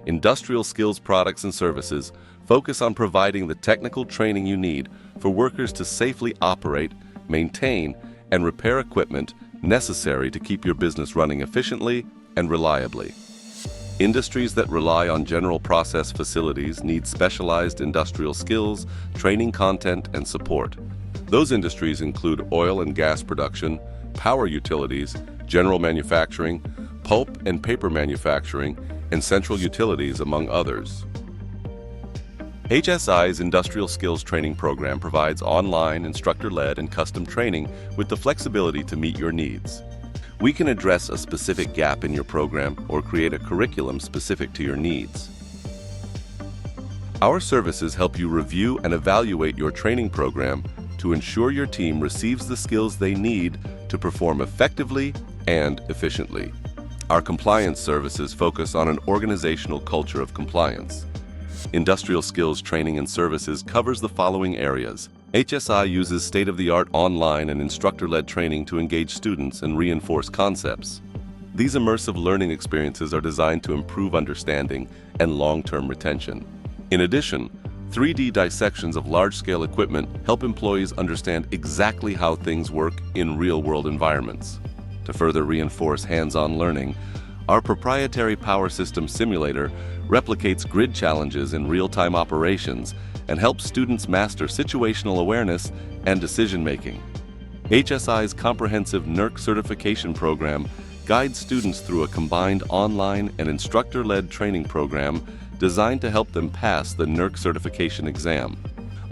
industrial skills products and services focus on providing the technical training you need for workers to safely operate, maintain, and repair equipment necessary to keep your business running efficiently and reliably. Industries that rely on general process facilities need specialized industrial skills, training content, and support. Those industries include oil and gas production, power utilities, general manufacturing, pulp and paper manufacturing, and central utilities, among others. HSI's Industrial Skills Training Program provides online, instructor-led, and custom training with the flexibility to meet your needs. We can address a specific gap in your program or create a curriculum specific to your needs. Our services help you review and evaluate your training program to ensure your team receives the skills they need to perform effectively and efficiently. Our compliance services focus on an organizational culture of compliance. Industrial Skills Training and Services covers the following areas. HSI uses state-of-the-art online and instructor-led training to engage students and reinforce concepts. These immersive learning experiences are designed to improve understanding and long-term retention. In addition, 3D dissections of large-scale equipment help employees understand exactly how things work in real-world environments. To further reinforce hands-on learning, our proprietary power system simulator replicates grid challenges in real-time operations and helps students master situational awareness and decision-making. HSI's comprehensive NERC certification program guides students through a combined online and instructor-led training program designed to help them pass the NERC certification exam.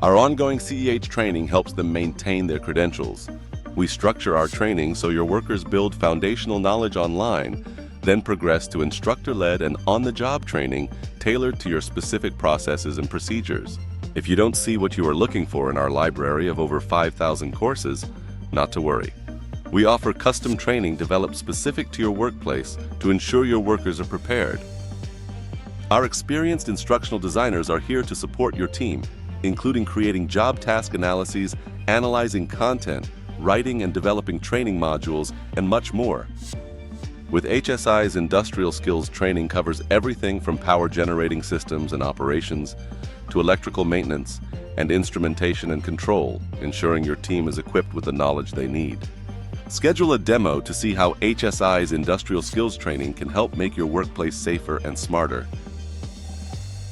Our ongoing CEH training helps them maintain their credentials. We structure our training so your workers build foundational knowledge online, then progress to instructor-led and on-the-job training tailored to your specific processes and procedures. If you don't see what you are looking for in our library of over 5,000 courses, not to worry. We offer custom training developed specific to your workplace to ensure your workers are prepared. Our experienced instructional designers are here to support your team, including creating job task analyses, analyzing content, writing and developing training modules, and much more. With HSI's Industrial Skills Training covers everything from power generating systems and operations to electrical maintenance and instrumentation and control, ensuring your team is equipped with the knowledge they need. Schedule a demo to see how HSI's Industrial Skills Training can help make your workplace safer and smarter.